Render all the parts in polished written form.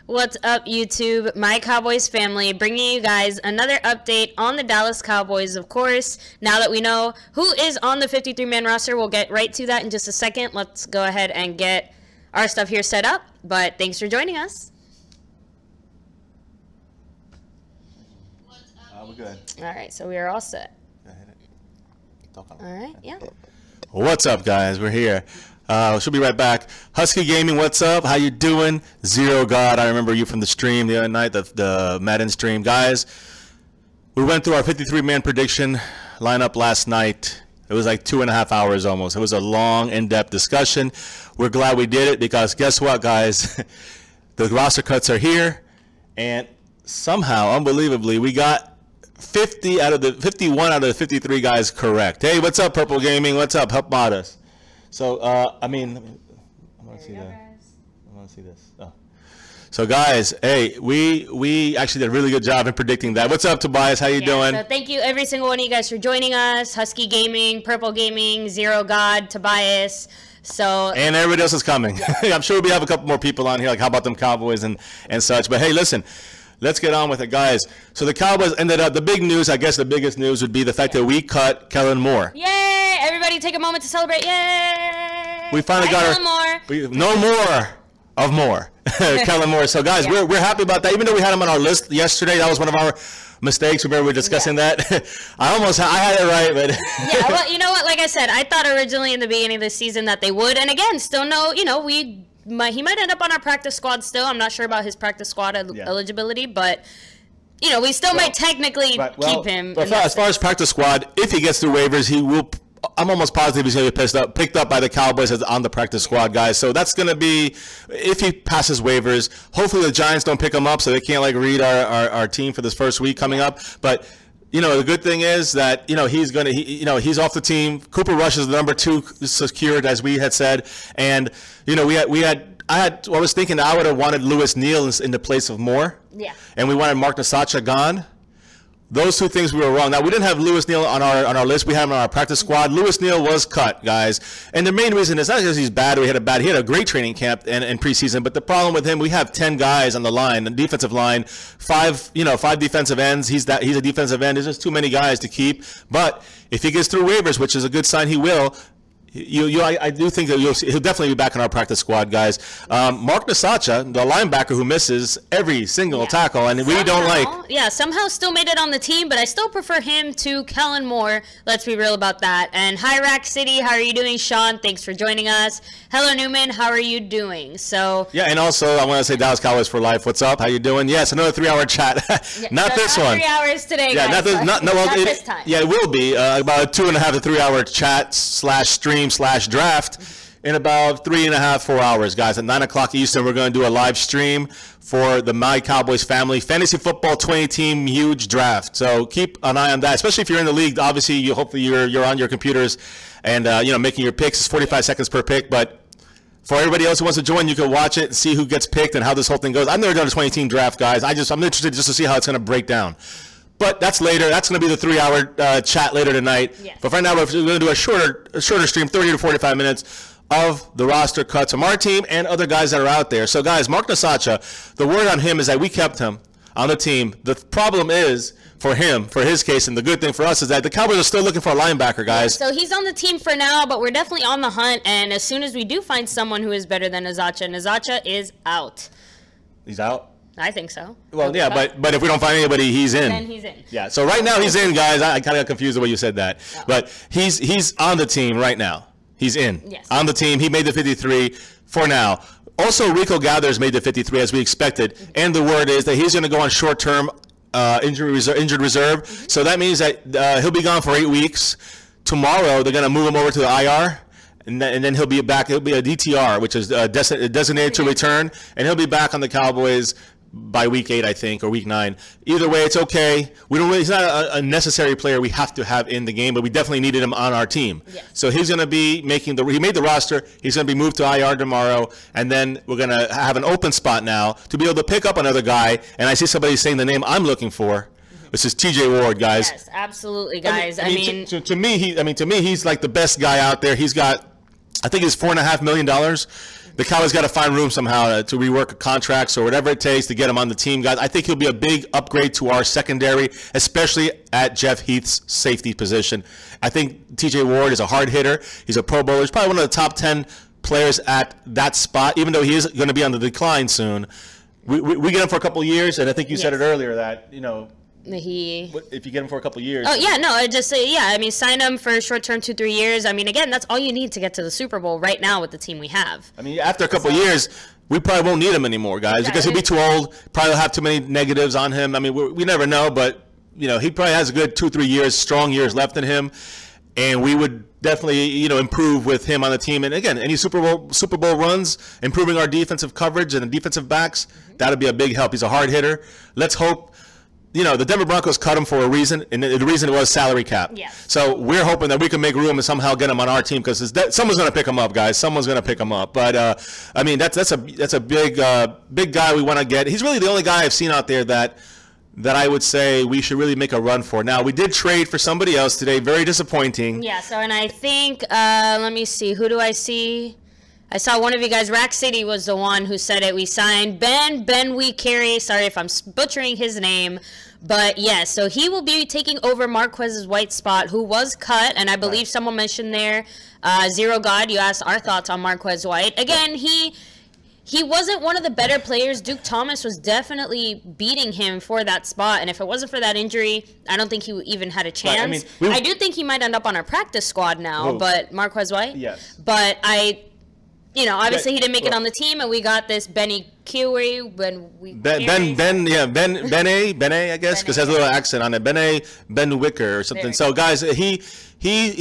What's up, YouTube? My Cowboys family, bringing you guys another update on the Dallas Cowboys, of course. Now that we know who is on the 53-man roster, we'll get right to that in just a second. Let's go ahead and get our stuff here set up. But thanks for joining us. We're good. All right, so we are all set. All right, yeah. What's up, guys? We're here. She'll be right back. Husky Gaming, what's up? How you doing? Zero God, I remember you from the stream the other night, the Madden stream. Guys, we went through our 53-man prediction lineup last night. It was like 2.5 hours almost. It was a long, in-depth discussion. We're glad we did it because guess what, guys? The roster cuts are here, and somehow, unbelievably, we got 51 out of the 53 guys correct. Hey, what's up, Purple Gaming? What's up? Help mod us. So, I want to see that. I want to see this. Oh. So, guys, hey, we actually did a really good job in predicting that. What's up, Tobias? How you doing? So thank you, every single one of you guys, for joining us. Husky Gaming, Purple Gaming, Zero God, Tobias. So and everybody else is coming. Yeah. I'm sure we have a couple more people on here. Like, how about them Cowboys and such? But hey, listen. Let's get on with it, guys. So the Cowboys ended up, the big news, I guess the biggest news would be the fact that we cut Kellen Moore. Yay! Everybody take a moment to celebrate. Yay! We finally got no more of Moore. Kellen Moore. So, guys, we're happy about that. Even though we had him on our list yesterday, that was one of our mistakes. Remember we were discussing that? I had it right, but yeah, well, you know what? Like I said, I thought originally in the beginning of the season that they would. And again, still no, he might end up on our practice squad still. I'm not sure about his practice squad eligibility, but we still might technically keep him. But as far as practice squad, if he gets through waivers, he will. I'm almost positive he's going to be picked up by the Cowboys as on the practice squad, guys. So that's going to be, if he passes waivers, hopefully the Giants don't pick him up so they can't read our team for this first week coming up. But the good thing is that he's off the team. Cooper Rush is the number 2 secured, as we had said, and I was thinking I would have wanted Lewis Neal in the place of Moore. Yeah. And we wanted Mark Nasacha gone. Those two things we were wrong. Now we didn't have Lewis Neal on our list. We had him on our practice squad. Lewis Neal was cut, guys. And the main reason is not because he's bad or he had a great training camp and preseason, but the problem with him, we have 10 guys on the line, the defensive line, 5 defensive ends. He's a defensive end. There's just too many guys to keep. But if he gets through waivers, which is a good sign he will, I do think that he'll definitely be back in our practice squad, guys. Mark Nasacha, the linebacker who misses every single tackle, and we don't like. Yeah, somehow still made it on the team, but I still prefer him to Kellen Moore. Let's be real about that. And hi, Rack City. How are you doing, Sean? Thanks for joining us. Hello, Newman. How are you doing? So yeah, and also I want to say Dallas Cowboys for life. What's up? How you doing? Yes, another 3-hour chat. Not this one. 3 hours today, guys. Not this time. Yeah, it will be about a 2.5 to 3 hour chat / stream / draft in about 3.5-4 hours, guys. At 9 o'clock Eastern, we're going to do a live stream for the My Cowboys family fantasy football 20-team huge draft. So keep an eye on that, especially if you're in the league. Obviously, hopefully you're on your computers and making your picks. It's 45 seconds per pick, but for everybody else who wants to join, you can watch it and see who gets picked and how this whole thing goes. I've never done a 20-team draft, guys. I'm interested just to see how it's going to break down. But that's later. That's going to be the 3-hour chat later tonight. Yes. But right now, we're going to do a shorter stream, 30 to 45 minutes of the roster cuts from our team and other guys that are out there. So, guys, Mark Nasacha, the word on him is that we kept him on the team. The problem is for him, for his case, and the good thing for us is that the Cowboys are still looking for a linebacker, guys. Yeah, so he's on the team for now, but we're definitely on the hunt. And as soon as we do find someone who is better than Nasacha is out. He's out? I think so. Well, yeah, but if we don't find anybody, he's in. Then he's in. Yeah, so right now he's in, guys. I kind of got confused the way you said that. Oh. But he's on the team right now. He's in. Yes. On the team. He made the 53 for now. Also, Rico Gathers made the 53 as we expected. And the word is that he's going to go on short-term injured reserve. Mm-hmm. So that means that he'll be gone for 8 weeks. Tomorrow, they're going to move him over to the IR. And then he'll be back. He'll be a DTR, which is designated to return. And he'll be back on the Cowboys by week 8, I think, or week 9. Either way, it's okay. He's not a necessary player we have to have in the game, but we definitely needed him on our team. Yes. So he's going to be he made the roster. He's going to be moved to IR tomorrow, and then we're going to have an open spot now to be able to pick up another guy. And I see somebody saying the name I'm looking for. This is TJ Ward, guys. Yes, absolutely, guys. I mean, to me, he's like the best guy out there. He's got, I think it's $4.5 million the Cowboys got to find room somehow to rework contracts or whatever it takes to get him on the team, guys. I think he'll be a big upgrade to our secondary, especially at Jeff Heath's safety position. I think TJ Ward is a hard hitter. He's a Pro Bowler. He's probably one of the top 10 players at that spot, even though he is going to be on the decline soon. We get him for a couple of years, and I think you said it earlier that, you know, if you get him for a couple of years. Oh, yeah, no, I just say, yeah, I mean, sign him for a short term, 2-3 years. I mean, again, that's all you need to get to the Super Bowl right now with the team we have. I mean, after a couple of years, we probably won't need him anymore, guys, because he'll be too old, probably have too many negatives on him. I mean, we never know, but, you know, he probably has a good 2-3 years, strong years left in him, and we would definitely, you know, improve with him on the team. And again, any Super Bowl runs, improving our defensive coverage and the defensive backs, that'll be a big help. He's a hard hitter. Let's hope, you know, the Denver Broncos cut him for a reason, and the reason was salary cap. Yeah. So we're hoping that we can make room and somehow get him on our team, because someone's going to pick him up, guys. Someone's going to pick him up. But I mean, that's a big guy we want to get. He's really the only guy I've seen out there that I would say we should really make a run for. Now, we did trade for somebody else today. Very disappointing. Yeah, so, and I think, let me see. Who do I see? I saw one of you guys, Rack City was the one who said it. We signed Ben We Carry. Sorry if I'm butchering his name. But, yes, so he will be taking over Marquez's White spot, who was cut. And I believe someone mentioned there, Zero God, you asked our thoughts on Marquez White. Again, he wasn't one of the better players. Duke Thomas was definitely beating him for that spot. And if it wasn't for that injury, I don't think he even had a chance. Right, I mean, I do think he might end up on our practice squad now, but Marquez White? Yes. But you know, obviously he didn't make it on the team, and we got this Benny Kiwi Ben A, I guess, because it has a little accent on it. Ben Wicker or something. So, guys, he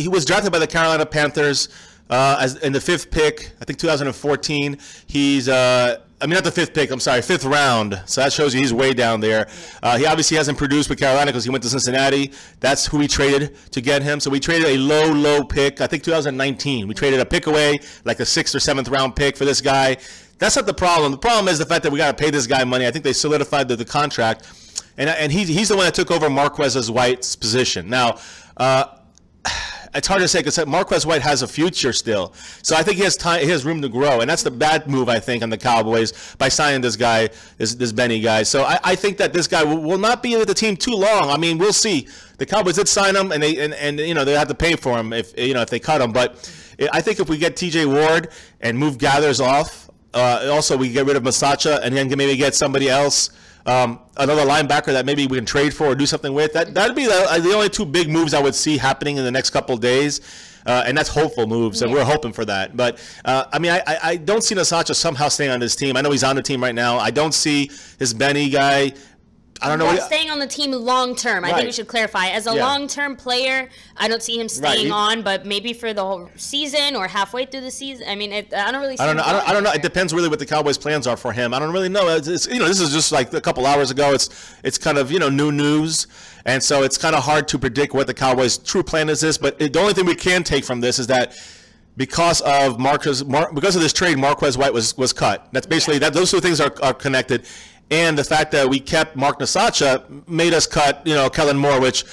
was drafted by the Carolina Panthers as in the 5th pick, I think 2014. He's I mean, not the 5th pick, I'm sorry, 5th round. So that shows you he's way down there. He obviously hasn't produced with Carolina because he went to Cincinnati. That's who we traded to get him. So we traded a low pick, I think 2019. We traded a pick away, like a 6th or 7th round pick for this guy. That's not the problem. The problem is the fact that we got to pay this guy money. I think they solidified the contract. And he's the one that took over Marquez White's position. Now, it's hard to say because Marquez White has a future still. So I think he has time, he has room to grow. And that's the bad move, I think, on the Cowboys by signing this guy, this Benny guy. So I think that this guy will not be with the team too long. I mean, we'll see. The Cowboys did sign him, and you know, they have to pay for him if they cut him. But I think if we get TJ Ward and move Gathers off, also we get rid of Masacha and then maybe get somebody else. Another linebacker that maybe we can trade for or do something with. That'd be the only 2 big moves I would see happening in the next couple of days, and that's hopeful moves, and we're hoping for that. But I mean, I don't see Nasacha somehow staying on this team. I know he's on the team right now. I don't see this Benny guy. I don't know. Staying on the team long term. I think we should clarify. As a long term player, I don't see him staying on, but maybe for the whole season or halfway through the season. I mean, I don't really see I don't know. It depends really what the Cowboys' plans are for him. I don't really know. It's you know, this is just like a couple hours ago. It's kind of, you know, new news. And so it's kind of hard to predict what the Cowboys' true plan is. But the only thing we can take from this is that because of this trade, Marquez White was cut. That's basically that. Those 2 things are connected. And the fact that we kept Mark Nasacha made us cut, you know, Kellen Moore, which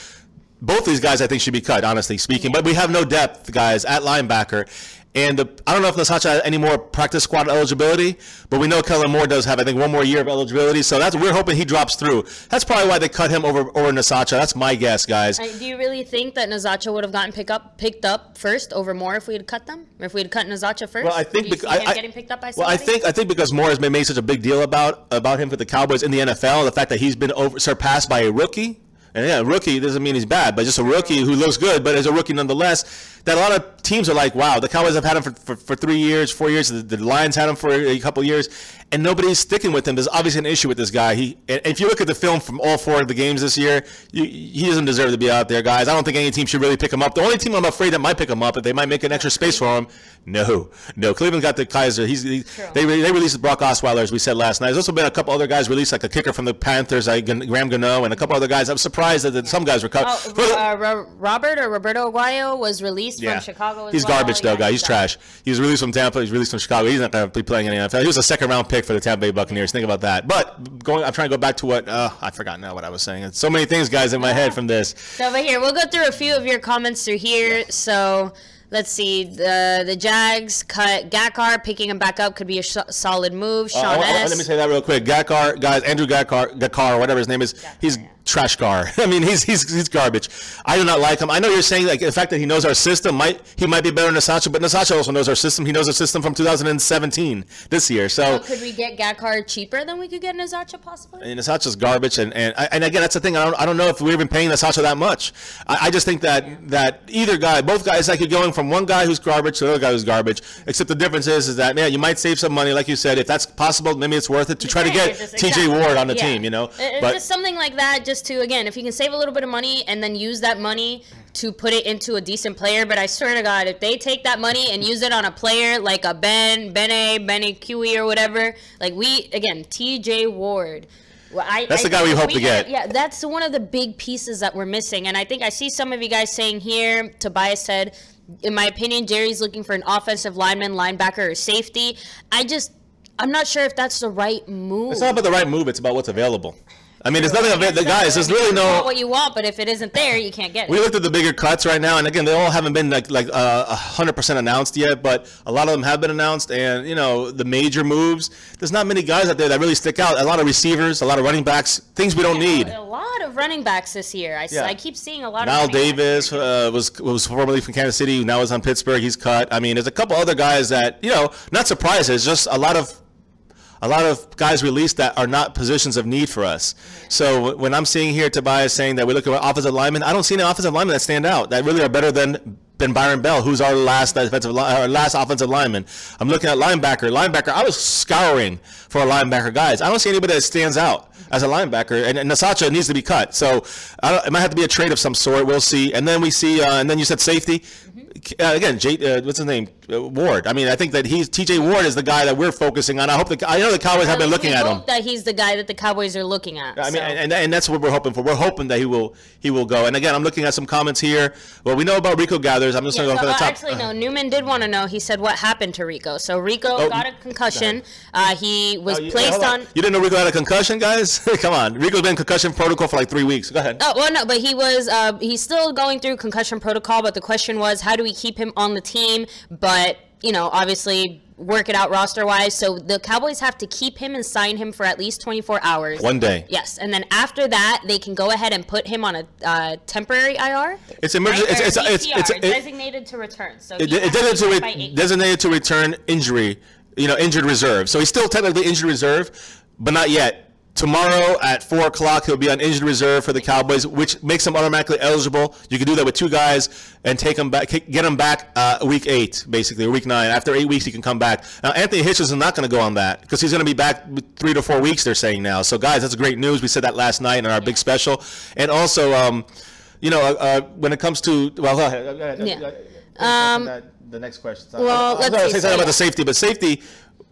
both these guys I think should be cut, honestly speaking. But we have no depth, guys, at linebacker. And I don't know if Nasacha has any more practice squad eligibility, but we know Kellen Moore does have, I think, 1 more year of eligibility. So we're hoping he drops through. That's probably why they cut him over Nasacha. That's my guess, guys. Do you really think that Nasacha would have gotten picked up first over Moore if we had cut them? Or if we had cut Nasacha first? Well, I think getting picked up by somebody? Well, I think because Moore has been made such a big deal about him for the Cowboys in the NFL, the fact that he's been surpassed by a rookie. And yeah, rookie doesn't mean he's bad, but just a rookie who looks good, but is a rookie nonetheless. That a lot of teams are like, wow, the Cowboys have had him for 3 years, 4 years. The Lions had him for a couple years, and nobody's sticking with him. There's obviously an issue with this guy. If you look at the film from all 4 of the games this year, he doesn't deserve to be out there, guys. I don't think any team should really pick him up. The only team I'm afraid that might pick him up, if they might make an extra space for him, no. Cleveland got the Kaiser. They released Brock Osweiler, as we said last night. There's also been a couple other guys released, like a kicker from the Panthers, like Graham Gano, and a couple other guys. I'm surprised that some guys were cut. Roberto Aguayo was released from Chicago as He's garbage, though, guy. He's trash. He was released from Tampa. He's released from Chicago. He's not going to be playing in the NFL. He was a 2nd-round pick for the Tampa Bay Buccaneers. Think about that. But I'm trying to go back to what I forgot now what I was saying. It's so many things, guys, in my head from this. So over here, we'll go through a few of your comments through here. So Let's see. The Jags cut Gakar. Picking him back up could be a solid move. Sean S. Let me say that real quick. Gakar, guys, Andrew Gakar, whatever his name is, he's trash car. I mean, he's garbage. I do not like him. I know you're saying like the fact that he knows our system he might be better than Nasacha, but Nasacha also knows our system. He knows our system from 2017 this year. So could we get Gakar cheaper than we could get Nasacha possibly? And Nasacha's garbage, and again, that's the thing. I don't know if we're even paying Nasacha that much. I just think that either guy, both guys, like you're going from one guy who's garbage to the other guy who's garbage. Except the difference is that you might save some money, like you said, if that's possible. Maybe it's worth it to try to get TJ Ward on the team. But just something like that, just to again, if you can save a little bit of money and then use that money to put it into a decent player. But I swear to God, if they take that money and use it on a player like a Benny QE or whatever, like TJ Ward. Well, that's the guy we hope to get. Yeah, that's one of the big pieces that we're missing. And I think I see some of you guys saying here, Tobias said, in my opinion, Jerry's looking for an offensive lineman, linebacker, or safety. I'm not sure if that's the right move. It's not about the right move. It's about what's available. I mean, there's nothing of it. The guys, there's really no. Not what you want, but if it isn't there, you can't get it. We looked at the bigger cuts right now, and again, they all haven't been like 100% announced yet, but a lot of them have been announced. And the major moves, there's not many guys out there that really stick out. A lot of receivers, a lot of running backs, things we don't need. A lot of running backs this year. I keep seeing a lot. Niall Davis was formerly from Kansas City, now is on Pittsburgh. He's cut. I mean, there's a couple other guys that not surprises, just a lot of guys released that are not positions of need for us. So when I'm seeing here Tobias saying that we look at offensive linemen, I don't see any offensive linemen that stand out that really are better than Byron Bell, who's our last offensive lineman. I'm looking at linebacker. I was scouring for a linebacker, guys. I don't see anybody that stands out as a linebacker, and Nasacha needs to be cut. So it might have to be a trade of some sort. We'll see. And then we see, and then you said safety. Again, what's his name? Ward. I mean, I think that TJ Ward is the guy that we're focusing on. I know the Cowboys have been looking at him. That he's the guy that the Cowboys are looking at. I mean, and that's what we're hoping for. We're hoping that he will go. And again, I'm looking at some comments here. Well, we know about Rico Gathers. I'm just going to go for the top. Actually, no. Newman did want to know. He said, what happened to Rico? So Rico got a concussion. He was placed on. You didn't know Rico had a concussion, guys? Come on. Rico's been in concussion protocol for like 3 weeks. Go ahead. Oh, well, no, but he's still going through concussion protocol. But the question was, how do we keep him on the team? But obviously work it out roster-wise. So the Cowboys have to keep him and sign him for at least 24 hours. 1 day. Yes, and then after that, they can go ahead and put him on a temporary IR. It's emergency. It's designated to return. So designated to return injury. Injured reserve. So he's still technically injured reserve, but not yet. Tomorrow at 4 o'clock, he'll be on injured reserve for the Cowboys, which makes him automatically eligible. You can do that with 2 guys and take him back, get him back week 8, basically, or week 9. After 8 weeks, he can come back. Now, Anthony Hitchens is not going to go on that because he's going to be back 3 to 4 weeks, they're saying now. So, guys, that's great news. We said that last night in our big special. And also, when it comes to, well, the next question. Well, let's say something about the safety, but safety.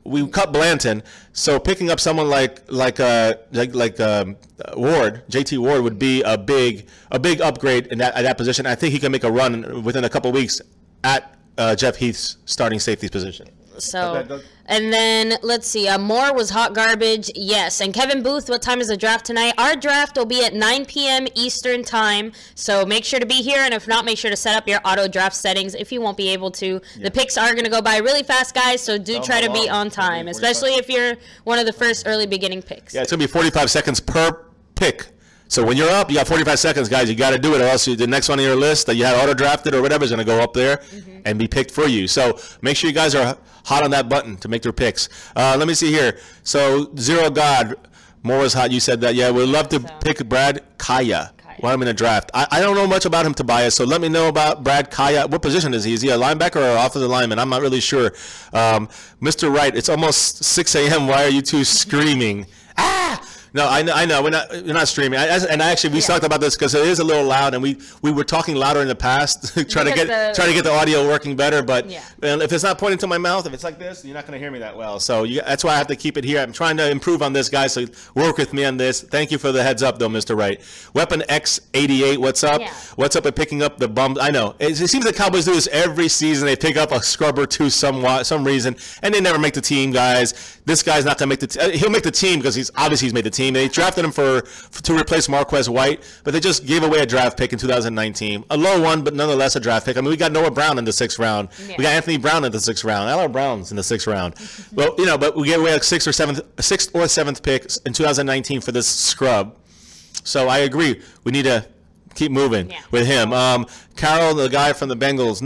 We cut Blanton, so picking up someone like Ward, JT Ward, would be a big upgrade at that position. I think he can make a run within a couple of weeks at Jeff Heath's starting safety position. So, and then let's see. Moore was hot garbage. Yes. And Kevin Booth, what time is the draft tonight? Our draft will be at 9 p.m. Eastern time. So make sure to be here. And if not, make sure to set up your auto draft settings if you won't be able to. Yeah. The picks are going to go by really fast, guys. So do try to be on time, especially if you're one of the first early beginning picks. Yeah, it's going to be 45 seconds per pick. So when you're up, you got 45 seconds, guys. You got to do it, or else the next one on your list that you had auto-drafted or whatever is going to go up there and be picked for you. So make sure you guys are hot on that button to make their picks. Let me see here. So Zero God, Moore was hot. You said that. Yeah, we'd love to pick Brad Kaya. Want him in a draft. I don't know much about him, Tobias, so let me know about Brad Kaya. What position is he? Is he a linebacker or an offensive lineman? I'm not really sure. Mr. Wright, it's almost 6 a.m. Why are you two screaming? No, I know. We're not streaming. We talked about this because it is a little loud, and we were talking louder in the past, trying to get the audio working better. But if it's not pointing to my mouth, if it's like this, you're not going to hear me that well. So that's why I have to keep it here. I'm trying to improve on this, guys. So work with me on this. Thank you for the heads up, though, Mr. Wright. Weapon X88, what's up? Yeah. What's up with picking up the bums? I know it seems like Cowboys do this every season. They pick up a scrub or two some reason, and they never make the team, guys. This guy's not going to make the team. He'll make the team because he's made the team. team. They drafted him to replace Marquez White, but they just gave away a draft pick in 2019. A low one, but nonetheless a draft pick. I mean, we got Noah Brown in the 6th round. Yeah. We got Anthony Brown in the 6th round. L.R. Brown's in the 6th round. Well, you know, but we gave away a 6th or 7th pick in 2019 for this scrub. So I agree. We need to keep moving with him. Carroll, the guy from the Bengals.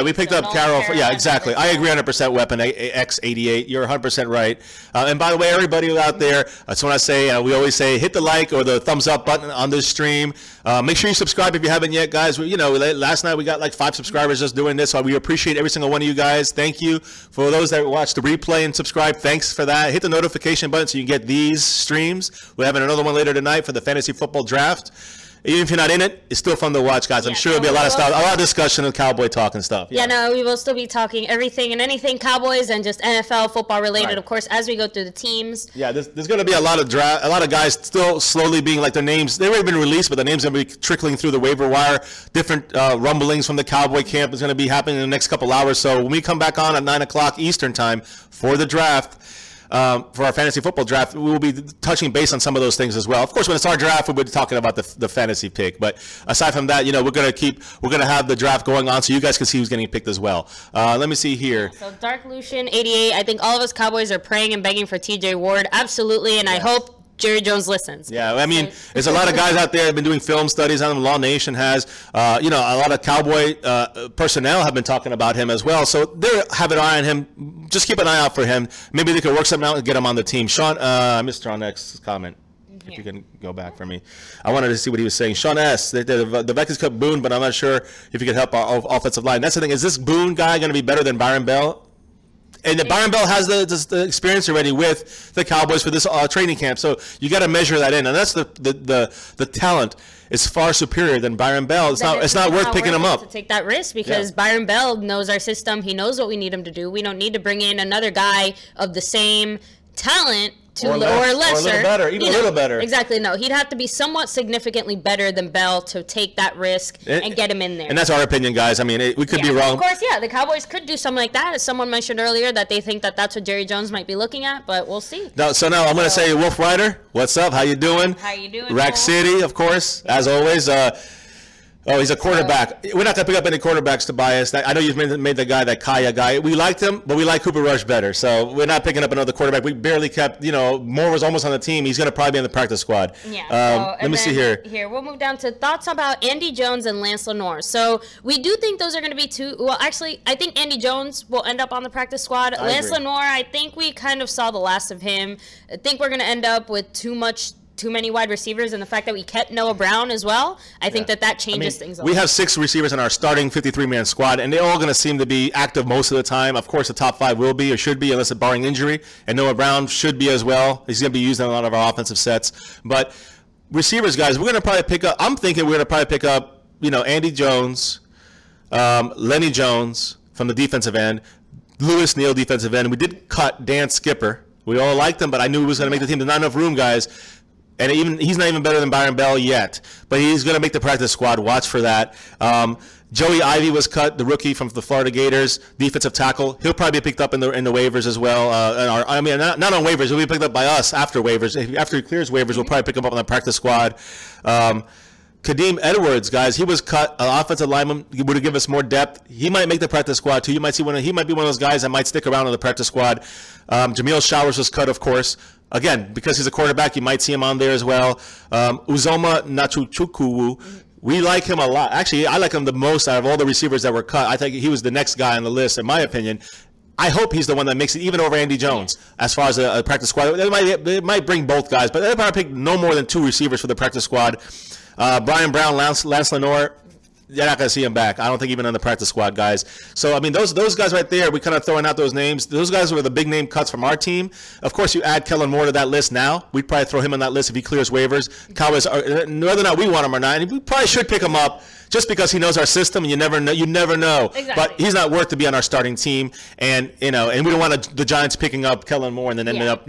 We picked up Carroll. Exactly. I agree 100%. Weapon X88. You're 100% right. And by the way, everybody out there, I just want to say, we always say, hit the like or the thumbs up button on this stream. Make sure you subscribe if you haven't yet, guys. Last night we got like 5 subscribers just doing this, so we appreciate every single one of you guys. Thank you. For those that watch the replay and subscribe, thanks for that. Hit the notification button so you can get these streams. We're having another one later tonight for the fantasy football draft. Even if you're not in it, it's still fun to watch, guys. I'm sure there'll be a lot of stuff, a lot of discussion and Cowboy talk and stuff. Yeah, no, we will still be talking everything and anything Cowboys and just NFL football related, of course, as we go through the teams. Yeah, there's going to be a lot of guys still slowly being like their names. They've already been released, but the names are going to be trickling through the waiver wire. Different rumblings from the Cowboy camp is going to be happening in the next couple hours. So when we come back on at 9 o'clock Eastern time for the draft, for our fantasy football draft, we will be touching base on some of those things as well. Of course, when it's our draft, we'll be talking about the fantasy pick. But aside from that, we're gonna have the draft going on so you guys can see who's getting picked as well. Let me see here. So Dark Lucian 88. I think all of us Cowboys are praying and begging for TJ Ward. Absolutely, and I hope Jerry Jones listens. Yeah, I mean, there's a lot of guys out there that have been doing film studies on him. Law Nation has. A lot of Cowboy personnel have been talking about him as well. So they're having an eye on him. Just keep an eye out for him. Maybe they could work something out and get him on the team. Sean, I missed Sean X's comment. If you can go back for me. I wanted to see what he was saying. Sean S., the Vikings cut Boone, but I'm not sure if he could help our offensive line. That's the thing. Is this Boone guy going to be better than Byron Bell? And Byron Bell has the experience already with the Cowboys for this training camp, so you got to measure that in, and that's the talent is far superior than Byron Bell. It's not worth picking him up. To take that risk because Byron Bell knows our system. He knows what we need him to do. We don't need to bring in another guy of the same talent. Or lesser. Or a little better, even a little better. Exactly. No, he'd have to be somewhat significantly better than Bell to take that risk and get him in there. And that's our opinion, guys. I mean, we could be wrong. Of course, the Cowboys could do something like that. As someone mentioned earlier, that they think that that's what Jerry Jones might be looking at, but we'll see. So now I'm going to say, Wolf Rider, what's up? How you doing? How you doing? Rack City, of course, as always. Oh, he's a quarterback. We're not going to pick up any quarterbacks, Tobias. I know you've made the guy, that Kaya guy. We liked him, but we like Cooper Rush better. So we're not picking up another quarterback. We barely kept, Moore was almost on the team. He's going to probably be in the practice squad. Yeah. Let me see here. Here, we'll move down to thoughts about Andy Jones and Lance Lenoir. So we do think those are going to be two. Well, actually, I think Andy Jones will end up on the practice squad. Lance Lenoir, I think we kind of saw the last of him. I think we're going to end up with too many wide receivers, and the fact that we kept Noah Brown as well, I think that changes things a lot. We have 6 receivers in our starting 53-man squad, and they're all going to seem to be active most of the time. Of course, the top 5 will be or should be, unless it's barring injury, and Noah Brown should be as well. He's going to be used in a lot of our offensive sets. But receivers, guys, we're going to probably pick up – I'm thinking we're going to probably pick up, Andy Jones, Lenny Jones from the defensive end, Lewis Neal defensive end. We did cut Dan Skipper. We all liked him, but I knew he was going to make the team. There's not enough room, guys. And he's not even better than Byron Bell yet. But he's going to make the practice squad. Watch for that. Joey Ivey was cut, the rookie from the Florida Gators, defensive tackle. He'll probably be picked up in the waivers as well. Not on waivers. He'll be picked up by us after waivers. After he clears waivers, we'll probably pick him up on the practice squad. Kadeem Edwards, guys, he was cut. An offensive lineman would have given us more depth. He might make the practice squad too. You might see he might be one of those guys that might stick around on the practice squad. Jameel Showers was cut, of course. Again, because he's a quarterback, you might see him on there as well. Uzoma Nachuchuku, we like him a lot. Actually, I like him the most out of all the receivers that were cut. I think he was the next guy on the list, in my opinion. I hope he's the one that makes it even over Andy Jones as far as a practice squad. They might bring both guys, but they'll probably pick no more than 2 receivers for the practice squad. Brian Brown, Lance Lenoir, you're not going to see him back. I don't think even on the practice squad, guys. So, I mean, those guys right there, we kind of throwing out those names. Those guys were the big name cuts from our team. Of course, you add Kellen Moore to that list now. We'd probably throw him on that list if he clears waivers. Cowboys, whether or not we want him or not, and we probably should pick him up just because he knows our system, and you never know. Exactly. But he's not worth to be on our starting team, and and we don't want the Giants picking up Kellen Moore and then ending up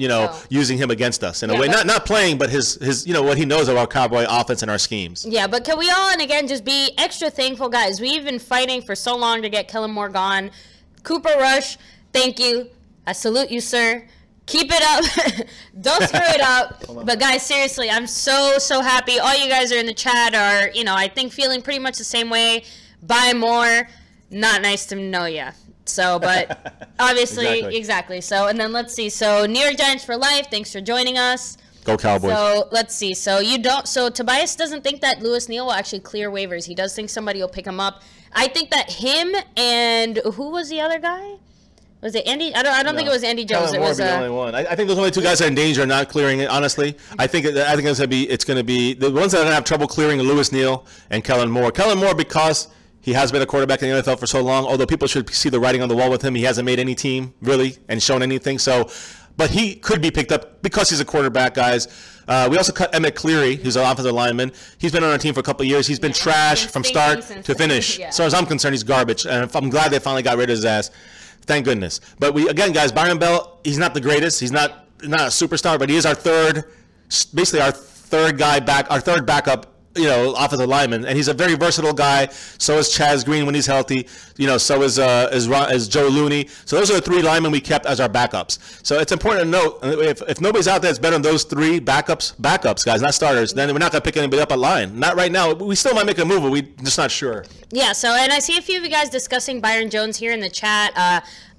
using him against us in a way. Not playing, but his what he knows of our Cowboy offense and our schemes. Yeah, but can we all, and again, just be extra thankful, guys. We've been fighting for so long to get Kellen Moore gone. Cooper Rush, thank you. I salute you, sir. Keep it up. Don't screw it up. But guys, seriously, I'm so happy. All you guys are in the chat are, you know, I think feeling pretty much the same way. Buy more. Not nice to know ya. So, but obviously, exactly. So, and then let's see. So, New York Giants for life. Thanks for joining us. Go Cowboys. So, let's see. So, Tobias doesn't think that Lewis Neal will actually clear waivers. He does think somebody will pick him up. I think that him and who was the other guy? Was it Andy? I don't think it was Andy Jones. It was the only one. I think those only two guys are in danger of not clearing it. Honestly, I think it's going to be the ones that are going to have trouble clearing Lewis Neal and Kellen Moore. Kellen Moore, because he has been a quarterback in the NFL for so long. Although people should see the writing on the wall with him, he hasn't made any team really and shown anything. So, but he could be picked up because he's a quarterback, guys. We also cut Emmett Cleary, who's an offensive lineman. He's been on our team for a couple of years. He's been trash from start to finish. As far as I'm concerned, he's garbage, and I'm glad they finally got rid of his ass. Thank goodness. But again, guys, Byron Bell, he's not the greatest. He's not a superstar, but he is our third guy back, our third backup, you know, offensive lineman, and he's a very versatile guy. So is Chaz Green when he's healthy. You know, so is Joe Looney. So those are the three linemen we kept as our backups. So it's important to note, if nobody's out there that's better than those three backups, guys, not starters, then we're not going to pick anybody up at line. Not right now. We still might make a move, but we're just not sure. Yeah, so, and I see a few of you guys discussing Byron Jones here in the chat.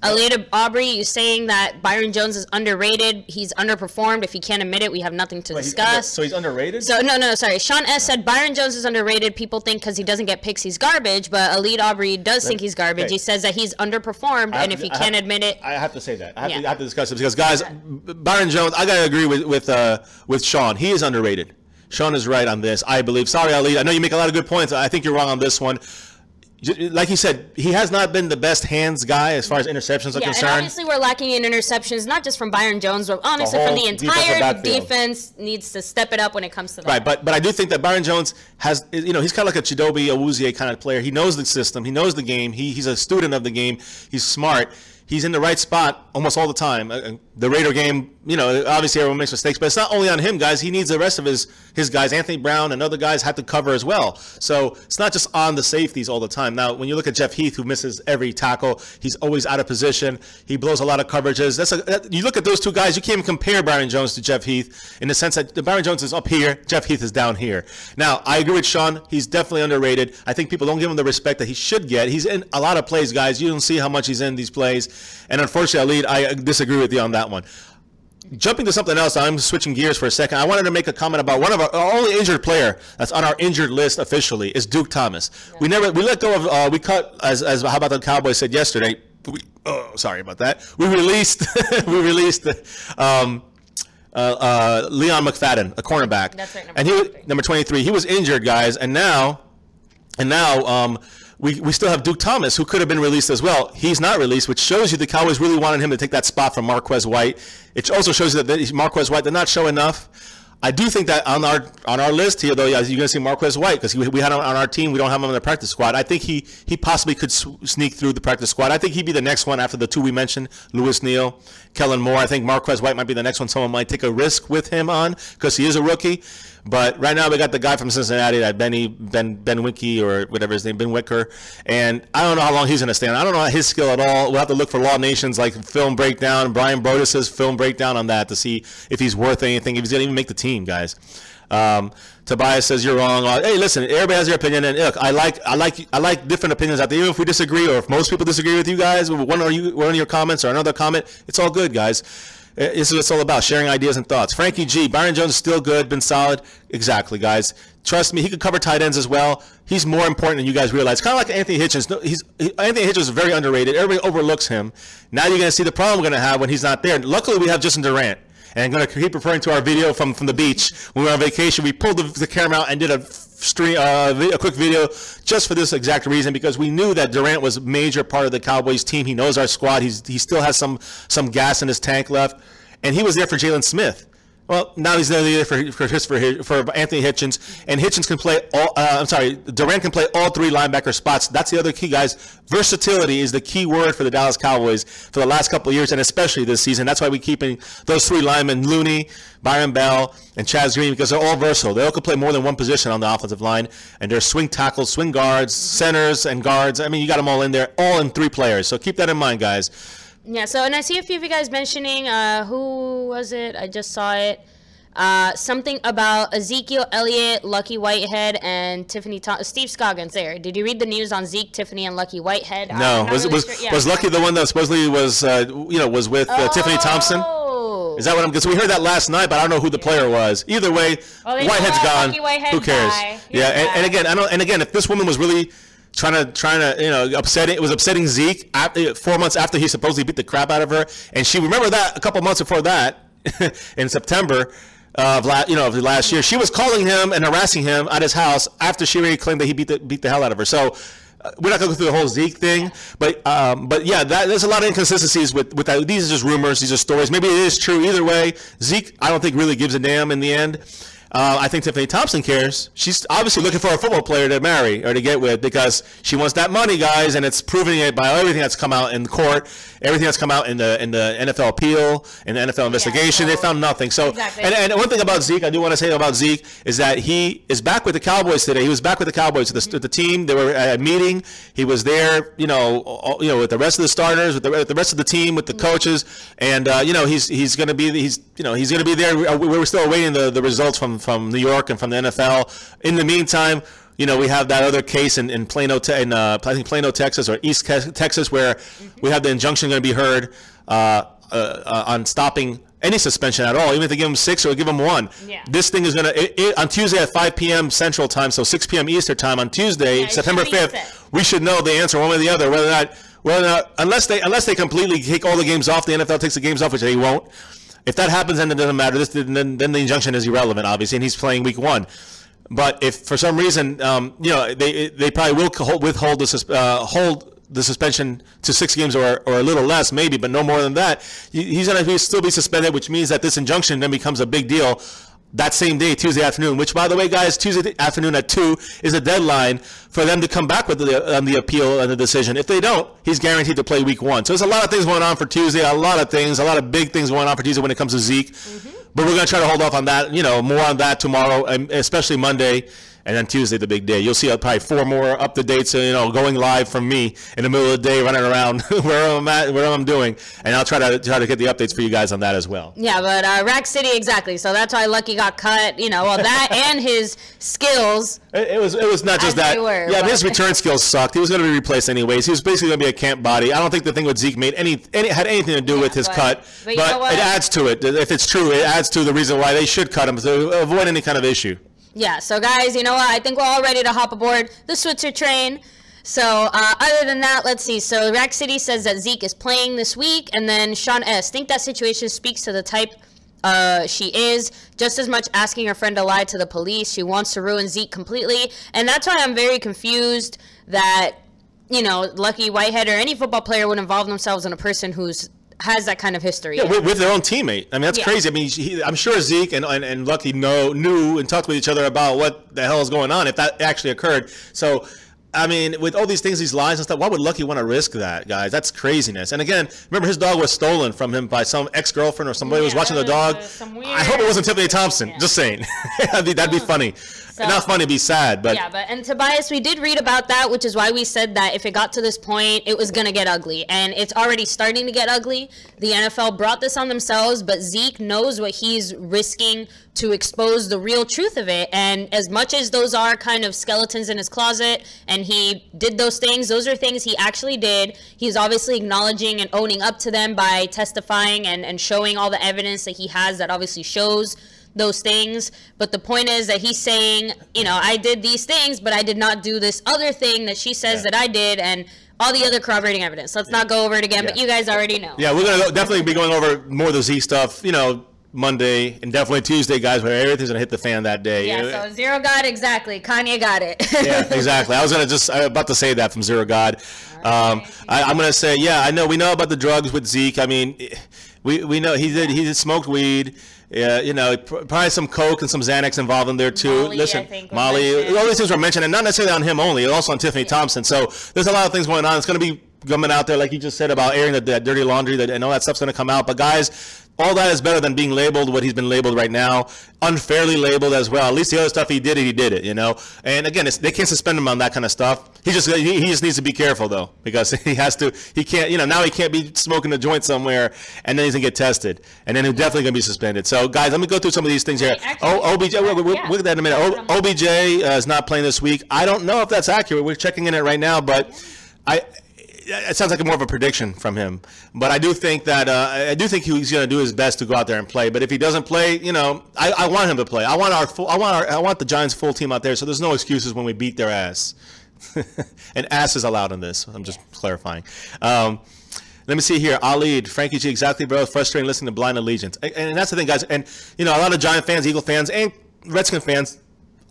Alita Aubrey, you saying that Byron Jones is underrated. He's underperformed. If he can't admit it, we have nothing to discuss. So he's underrated? So no, sorry. Sean S. said Byron Jones is underrated. People think because he doesn't get picks, he's garbage. But Alita Aubrey does think he's garbage. Okay. He says that he's underperformed, and if he can't admit it, I have to say that. I have to discuss it because, guys, Byron Jones, I gotta agree with Sean. He is underrated. Sean is right on this, I believe. Sorry, Alita. I know you make a lot of good points. I think you're wrong on this one. Like he said, he has not been the best hands guy as far as interceptions are concerned. And obviously we're lacking in interceptions, not just from Byron Jones, but honestly from the entire defense needs to step it up when it comes to that. Right, but I do think that Byron Jones has, you know, he's kind of like a Chidobe Awuzie kind of player. He knows the system. He knows the game. He's a student of the game. He's smart. He's in the right spot almost all the time. The Raider game, you know, obviously everyone makes mistakes, but it's not only on him, guys. He needs the rest of his guys. Anthony Brown and other guys have to cover as well. So it's not just on the safeties all the time. Now, when you look at Jeff Heath, who misses every tackle, he's always out of position. He blows a lot of coverages. You look at those two guys, you can't even compare Byron Jones to Jeff Heath in the sense that Byron Jones is up here, Jeff Heath is down here. Now, I agree with Sean. He's definitely underrated. I think people don't give him the respect that he should get. He's in a lot of plays, guys. You don't see how much he's in these plays. And unfortunately, I disagree with you on that one. Jumping to something else, I'm switching gears for a second. I wanted to make a comment about one of our only injured player that's on our injured list officially is Duke Thomas. Yeah. We let go of we cut as how about the Cowboys said yesterday. Sorry about that. We released Leon McFadden, a cornerback. That's right, number 23. He was injured, guys, and now. We still have Duke Thomas, who could have been released as well. He's not released, which shows you the Cowboys really wanted him to take that spot from Marquez White. It also shows you that Marquez White did not show enough. I do think that on our list here, though, you're going to see Marquez White because we had him on our team. We don't have him on the practice squad. I think he possibly could sneak through the practice squad. I think he'd be the next one after the two we mentioned, Lewis Neal, Kellen Moore. I think Marquez White might be the next one someone might take a risk with him on because he is a rookie. But right now we got the guy from Cincinnati, that Ben Wicky or whatever his name, Ben Wicker, and I don't know how long he's going to stand. I don't know his skill at all. We'll have to look for Law Nation's like film breakdown, Brian Brodus' film breakdown on that to see if he's worth anything, if he's going to even make the team, guys. Tobias says you're wrong. Hey, listen, everybody has their opinion, and look, I like different opinions out there. Even if we disagree, or if most people disagree with you guys, one of your comments or another comment, it's all good, guys. This is what it's all about, sharing ideas and thoughts. Frankie G, Byron Jones is still good, been solid. Exactly, guys. Trust me, he could cover tight ends as well. He's more important than you guys realize. Kind of like Anthony Hitchens. Anthony Hitchens is very underrated. Everybody overlooks him. Now you're going to see the problem we're going to have when he's not there. Luckily, we have Justin Durant. And I'm going to keep referring to our video from the beach. When we were on vacation, we pulled the camera out and did a quick video just for this exact reason, because we knew that Durant was a major part of the Cowboys team. He knows our squad. He still has some gas in his tank left, and he was there for Jalen Smith. Well, now he's there for Anthony Hitchens, and Hitchens can play Durant can play all three linebacker spots. That's the other key, guys. Versatility is the key word for the Dallas Cowboys for the last couple of years, and especially this season. That's why we're keeping those three linemen, Looney, Byron Bell, and Chaz Green, because they're all versatile. They all can play more than one position on the offensive line, and they're swing tackles, swing guards, centers, and guards. I mean, you got them all in there, all in three players. So keep that in mind, guys. Yeah, so, and I see a few of you guys mentioning, who was it? I just saw it. Something about Ezekiel Elliott, Lucky Whitehead, and Steve Scoggins there. Did you read the news on Zeke, Tiffany, and Lucky Whitehead? No. Was Lucky the one that supposedly was, was with Tiffany Thompson? Is that what I'm? Because we heard that last night, but I don't know who the player was. Either way, Whitehead's gone. Who cares? And again, if this woman was really trying to upsetting, it was upsetting Zeke 4 months after he supposedly beat the crap out of her, and she remember that a couple months before that in September of the last year, she was calling him and harassing him at his house after she already claimed that he beat the hell out of her. So we're not going to go through the whole Zeke thing, but yeah, there's a lot of inconsistencies with that. These are just rumors. These are stories. Maybe it is true. Either way, Zeke, I don't think really gives a damn in the end. I think Tiffany Thompson cares. She's obviously looking for a football player to marry or to get with because she wants that money, guys, and it's proving it by everything that's come out in court, everything that's come out in the NFL appeal, in the NFL investigation. They found nothing. So, exactly. and one thing about Zeke, I do want to say about Zeke, is that he is back with the Cowboys today. He was back with the Cowboys, with the team. They were at a meeting. He was there, with the rest of the starters, with the rest of the team, with the coaches, and he's going to be there. We're still awaiting the results from New York and from the NFL. In the meantime, we have that other case in Plano, I think Plano, Texas, or East Texas, where we have the injunction going to be heard on stopping any suspension at all, even if they give them 6 or give them 1. Yeah. This thing is going to, on Tuesday at 5 p.m. Central Time, so 6 p.m. Eastern Time on Tuesday, September 5th, we should know the answer one way or the other, whether or not, unless they completely take all the games off, the NFL takes the games off, which they won't. If that happens, then it doesn't matter. Then the injunction is irrelevant, obviously, and he's playing week 1. But if for some reason, they probably will hold the suspension to 6 games or a little less, maybe, but no more than that. He's going to still be suspended, which means that this injunction then becomes a big deal that same day, Tuesday afternoon, which, by the way, guys, Tuesday afternoon at 2 is the deadline for them to come back with the appeal and the decision. If they don't, he's guaranteed to play week 1. So there's a lot of things going on for Tuesday, a lot of big things going on for Tuesday when it comes to Zeke. But we're going to try to hold off on that, more on that tomorrow, especially Monday. And then Tuesday, the big day. You'll see probably 4 more up-to-dates, going live from me in the middle of the day, running around wherever I'm at, whatever I'm doing. And I'll try to get the updates for you guys on that as well. Yeah, but Rack City, exactly. So that's why Lucky got cut. That and his skills. It was not just that. But his return skills sucked. He was going to be replaced anyways. He was basically going to be a camp body. I don't think the thing with Zeke had anything to do with his cut. But it adds to it. If it's true, it adds to the reason why they should cut him to avoid any kind of issue. Yeah, so guys, you know what? I think we're all ready to hop aboard the Switzer train. So other than that, let's see. So Rack City says that Zeke is playing this week, and then Sean S. think that situation speaks to the type she is, just as much asking her friend to lie to the police. She wants to ruin Zeke completely, and that's why I'm very confused that, Lucky Whitehead or any football player would involve themselves in a person who's has that kind of history. Yeah, with their own teammate. I mean, that's crazy. I mean, I'm sure Zeke and Lucky knew and talked with each other about what the hell is going on if that actually occurred. So, I mean, with all these things, these lies and stuff, why would Lucky want to risk that, guys? That's craziness. And again, remember his dog was stolen from him by some ex-girlfriend or somebody who was watching the dog. I hope it wasn't Tiffany Thompson. Yeah. Just saying. that'd be funny. So, not funny, be sad, but and Tobias, we did read about that, which is why we said that if it got to this point, it was gonna get ugly, and it's already starting to get ugly. The NFL brought this on themselves, but Zeke knows what he's risking to expose the real truth of it. And as much as those are kind of skeletons in his closet, and he did those are things he actually did. He's obviously acknowledging and owning up to them by testifying and showing all the evidence that he has that obviously shows those things. But the point is that he's saying, I did these things, but I did not do this other thing that she says that I did, and all the other corroborating evidence. Let's not go over it again, but you guys already know. Yeah, we're going to definitely be going over more of the Z stuff, Monday and definitely Tuesday, guys, where everything's going to hit the fan that day. Yeah, so Zero God, exactly. Kanye got it. Yeah, exactly. I was about to say that from Zero God. I'm going to say, I know, we know about the drugs with Zeke. I mean, we know he did smoke weed. Yeah, probably some coke and some Xanax involved in there too. Listen, Molly, all these things were mentioned, and not necessarily on him only, also on Tiffany Thompson. So there's a lot of things going on. It's going to be coming out there, like you just said, about airing the dirty laundry, and all that stuff's going to come out. But guys, all that is better than being labeled what he's been labeled right now, unfairly labeled as well. At least the other stuff he did it, you know. And again, they can't suspend him on that kind of stuff. He just needs to be careful though, because he can't, you know, now he can't be smoking a joint somewhere and then he's gonna get tested, and then he's definitely gonna be suspended. So guys, let me go through some of these things here. OBJ, we'll look at that in a minute. OBJ is not playing this week. I don't know if that's accurate. We're checking in it right now, but it sounds like more of a prediction from him, but I do think that he's going to do his best to go out there and play. But if he doesn't play, you know, I want him to play. I want the Giants' full team out there, so there's no excuses when we beat their ass. And ass is allowed in this. I'm just clarifying. Let me see here. Ali, Frankie G, exactly, bro. It's frustrating listening to blind allegiance, and that's the thing, guys. And you know, a lot of Giant fans, Eagle fans, and Redskin fans,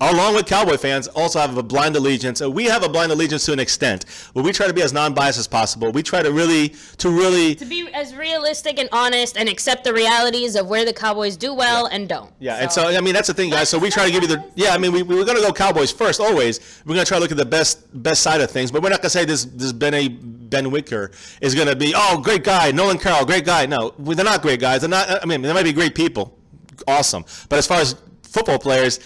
along with Cowboy fans, also have a blind allegiance. We have a blind allegiance to an extent, but we try to be as non-biased as possible. We try to really be as realistic and honest and accept the realities of where the Cowboys do well and don't. Yeah, so. And so I mean that's the thing, guys. So we try to give you the I mean we're going to go Cowboys first always. We're going to try to look at the best side of things, but we're not going to say this Ben Wicker is going to be great guy, Nolan Carroll, great guy. No, they're not great guys. They're not. I mean, they might be great people, awesome, but as far as football players,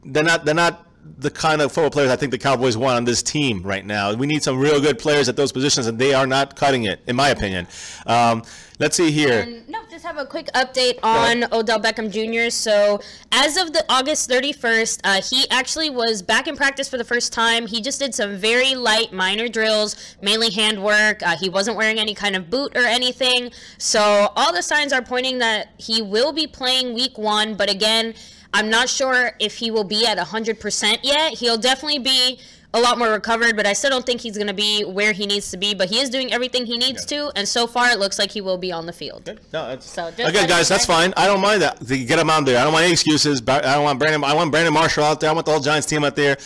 they're not the kind of football players I think the Cowboys want on this team right now. We need some real good players at those positions, and they are not cutting it, in my opinion. Let's see here. Just have a quick update on Odell Beckham Jr. So as of the August 31st, he actually was back in practice for the first time. He just did some very light minor drills, mainly handwork. He wasn't wearing any kind of boot or anything. So all the signs are pointing that he will be playing week 1, but again, I'm not sure if he will be at 100% yet. He'll definitely be a lot more recovered, but I still don't think he's going to be where he needs to be. But he is doing everything he needs to, and so far it looks like he will be on the field. Good. No, again, guys, that's fine. I don't mind that. Get him out there. I don't want any excuses. I want Brandon Marshall out there. I want the whole Giants team out there,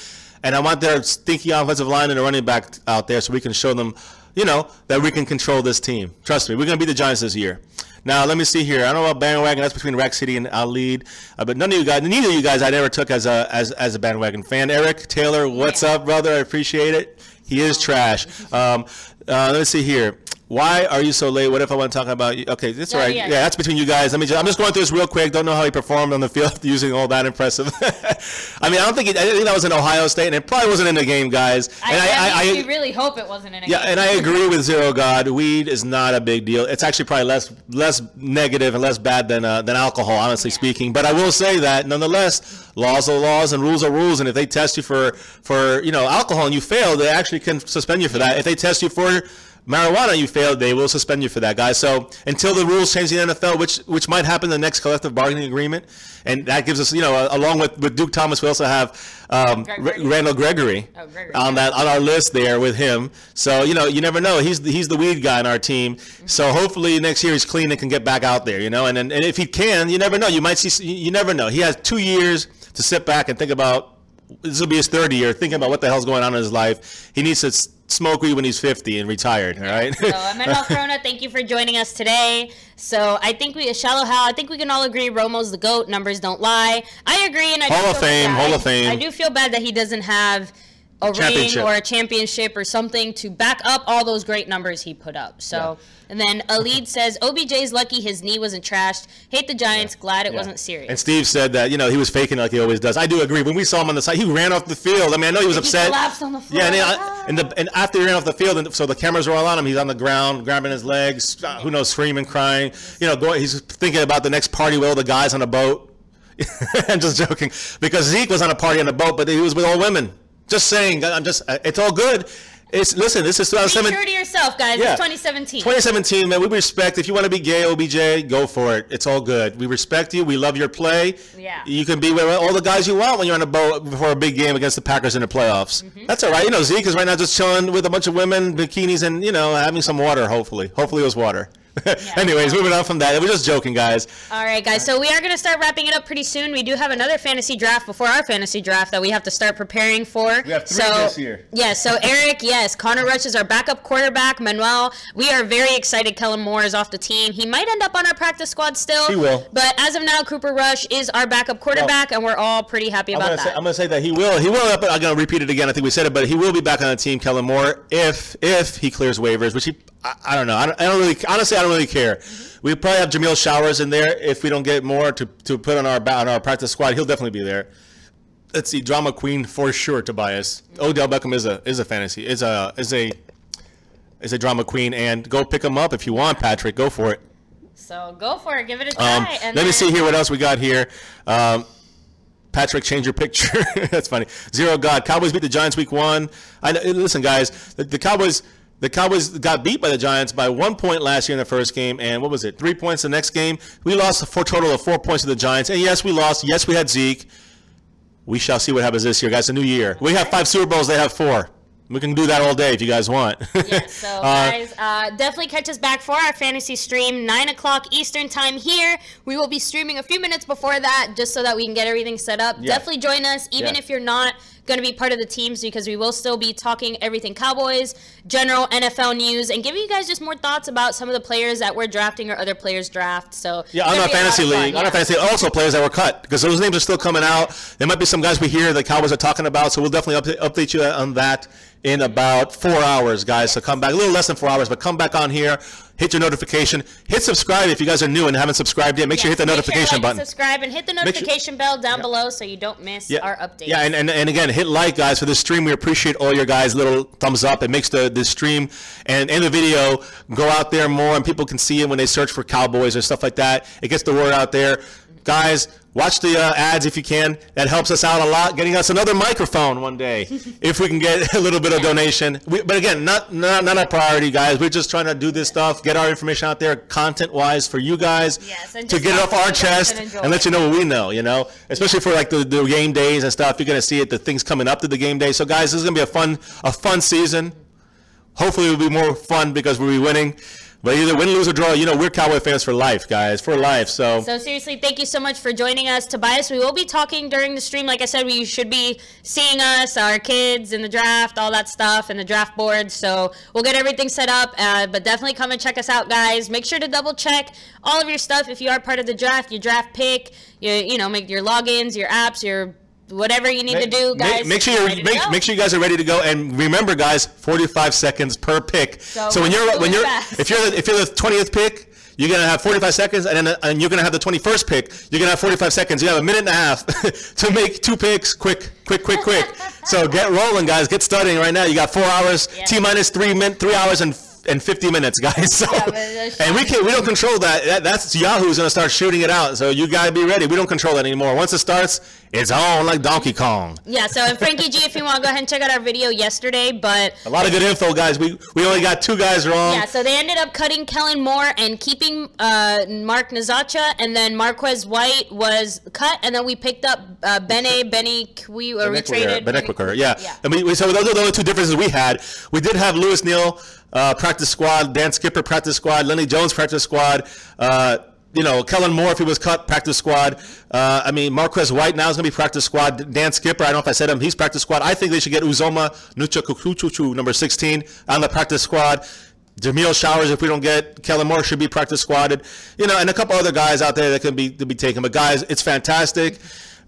and I want their stinky offensive line and a running back out there so we can show them, you know, that we can control this team. Trust me, we're going to beat the Giants this year. Now, let me see here. I don't know about bandwagon. That's between Rack City and Alid. But neither of you guys I never took as a bandwagon fan. Eric Taylor, what's up, brother? I appreciate it. He is trash. Let's see here. Why are you so late? What if I want to talk about you? Okay, that's right. Yeah, that's between you guys. I'm just going through this real quick. Don't know how he performed on the field using all that impressive. I mean, I think that was in Ohio State, and it probably wasn't in the game, guys. I really hope it wasn't in a game. Yeah, and I agree with Zero God. Weed is not a big deal. It's actually probably less negative and less bad than alcohol, honestly speaking. But I will say that, nonetheless, laws are laws and rules are rules. And if they test you for alcohol and you fail, they actually can suspend you for that. If they test you for marijuana, you failed, they will suspend you for that, guys. So until the rules change in the NFL, which might happen in the next collective bargaining agreement, and that gives us, along with Duke Thomas, we also have Randall Gregory on our list there with him. So you never know. He's the weed guy on our team. So hopefully next year he's clean and can get back out there. And if he can, you never know. You might see. You never know. He has 2 years to sit back and think about. This will be his third year thinking about what the hell's going on in his life. He needs to smoke weed when he's 50 and retired, all right? So, Manuel Corona, thank you for joining us today. So, I think Shallow Hal, I think we can all agree Romo's the GOAT. Numbers don't lie. I agree. And Hall of Fame. I do feel bad that he doesn't have a ring or a championship or something to back up all those great numbers he put up. So, and then Alid says, OBJ's lucky his knee wasn't trashed. Hate the Giants. Glad it wasn't serious. And Steve said that, he was faking like he always does. I do agree. When we saw him on the side, he ran off the field. I mean, I know he was upset. He collapsed on the floor. Yeah, and after he ran off the field, and so the cameras were all on him, he's on the ground, grabbing his legs, who knows, screaming, crying. He's thinking about the next party with all the guys on the boat. I'm just joking. Because Zeke was on a party on the boat, but he was with all women. Just saying. It's all good. Listen, this is 2017. Be true to yourself, guys. It's 2017. 2017, man. We respect. If you want to be gay, OBJ, go for it. It's all good. We respect you. We love your play. Yeah. You can be with all the guys you want when you're on a boat before a big game against the Packers in the playoffs. That's all right. Zeke is right now just chilling with a bunch of women, bikinis, and having some water. Hopefully it was water. Anyways, moving on from that. We're just joking, guys. All right, guys. So we are going to start wrapping it up pretty soon. We do have another fantasy draft before our fantasy draft that we have to start preparing for. We have 3 this year. Yeah, so Eric, Connor Rush is our backup quarterback. Manuel, we are very excited Kellen Moore is off the team. He might end up on our practice squad still. He will. But as of now, Cooper Rush is our backup quarterback, and we're all pretty happy about that. I'm going to say that he will. He will. I'm going to repeat it again. I think we said it, but he will be back on the team, Kellen Moore, if he clears waivers, which I don't know. I don't really, honestly, I don't really care. We probably have Jamil Showers in there if we don't get more to put on our practice squad. He'll definitely be there. Let's see, drama queen for sure, Tobias. Odell Beckham is a fantasy, is a drama queen, and go pick him up if you want, Patrick. Go for it. So go for it. Give it a try. Let me see here what else we got here. Patrick, change your picture. That's funny. Zero God. Cowboys beat the Giants week 1. Listen, guys, the Cowboys got beat by the Giants by 1 point last year in the first game, and what was it, 3 points the next game? We lost for a total of 4 points to the Giants, and yes, we lost. Yes, we had Zeke. We shall see what happens this year, guys. A new year. We have 5 Super Bowls. They have 4. We can do that all day if you guys want. Yes, so guys, definitely catch us back for our fantasy stream, 9 o'clock Eastern time here. We will be streaming a few minutes before that just so that we can get everything set up. Yes. Definitely join us, even if you're not going to be part of the teams, because we will still be talking everything Cowboys, general NFL news, and giving you guys just more thoughts about some of the players that we're drafting or other players draft. So yeah, on our fantasy league, on our fantasy, also players that were cut, because those names are still coming out. There might be some guys we hear the Cowboys are talking about, so we'll definitely update you on that in about 4 hours, guys. So come back, a little less than 4 hours, but come back on here, hit your notification, hit subscribe if you guys are new and haven't subscribed yet. Make sure you hit the notification button. Subscribe and hit the notification bell down below so you don't miss our updates. Yeah, and again, hit like, guys, for this stream. We appreciate all your guys' little thumbs up. It makes the stream and the video go out there more, and people can see it when they search for Cowboys or stuff like that. It gets the word out there. Guys, watch the ads if you can. That helps us out a lot, getting us another microphone one day if we can get a little bit of donation. But again, not a priority, guys. We're just trying to do this stuff, get our information out there content-wise for you guys, to get it off our chest and let you know what we know, especially for like the game days and stuff. You're going to see it, the things coming up to the game day. So, guys, this is going to be a fun season. Hopefully, it will be more fun because we'll be winning. But either win, lose, or draw, we're Cowboy fans for life, guys, for life. So seriously, thank you so much for joining us. Tobias, we will be talking during the stream. Like I said, you should be seeing us, our kids in the draft, all that stuff, and the draft board. So we'll get everything set up. But definitely come and check us out, guys. Make sure to double check all of your stuff if you are part of the draft, your draft pick, make your logins, your apps, your whatever you need to do, guys. Make sure you guys are ready to go, and remember, guys, 45 seconds per pick. So if you're the 20th pick, you're gonna have 45 seconds, and you're gonna have the 21st pick. You're gonna have 45 seconds. You have a minute and a half to make 2 picks. Quick. So get rolling, guys. Get studying right now. You got 4 hours. T-minus 3 hours and 50 minutes, guys. So, and we don't control that. That's Yahoo's gonna start shooting it out. So you gotta be ready. We don't control that anymore. Once it starts, it's on like Donkey Kong. Yeah. So Frankie G, if you want to go ahead and check out our video yesterday, but a lot of good info, guys. We only got 2 guys wrong. Yeah. So they ended up cutting Kellen Moore and keeping Mark Nazacha, and then Marquez White was cut, and then we picked up Benny. We traded. Benequicker, yeah. I mean, so those are the only 2 differences we had. We did have Lewis Neal practice squad, Dan Skipper practice squad, Lenny Jones practice squad, Kellen Moore, if he was cut, practice squad. Marquez White now is going to be practice squad. Dan Skipper, I don't know if I said him, he's practice squad. I think they should get Uzoma Nuchakuchuchu, number 16, on the practice squad. Jamil Showers, if we don't get Kellen Moore, should be practice squadded. And a couple other guys out there that can be taken. But guys, it's fantastic.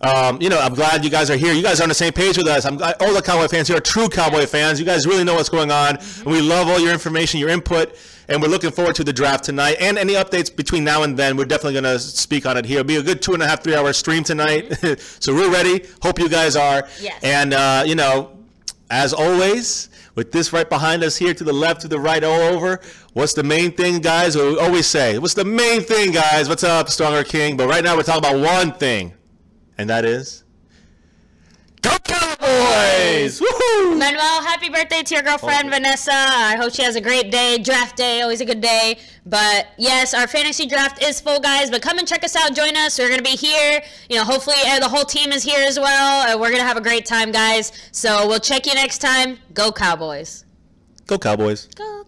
I'm glad you guys are here. You guys are on the same page with us. I'm glad all the Cowboy fans here are true Cowboy fans. You guys really know what's going on. And we love all your information, your input, and we're looking forward to the draft tonight. And any updates between now and then, we're definitely going to speak on it here. It'll be a good 2.5, 3 hour stream tonight. So we're ready. Hope you guys are. Yes. And, as always, with this right behind us here, to the left, to the right, all over, what's the main thing, guys? We always say, what's the main thing, guys? What's up, Stronger King? But right now we're talking about one thing. And that is, go Cowboys! Woohoo! Manuel, happy birthday to your girlfriend, Vanessa. I hope she has a great day. Draft day, always a good day. But yes, our fantasy draft is full, guys. But come and check us out. Join us. We're going to be here. Hopefully the whole team is here as well. We're going to have a great time, guys. So we'll check you next time. Go Cowboys. Go Cowboys. Go.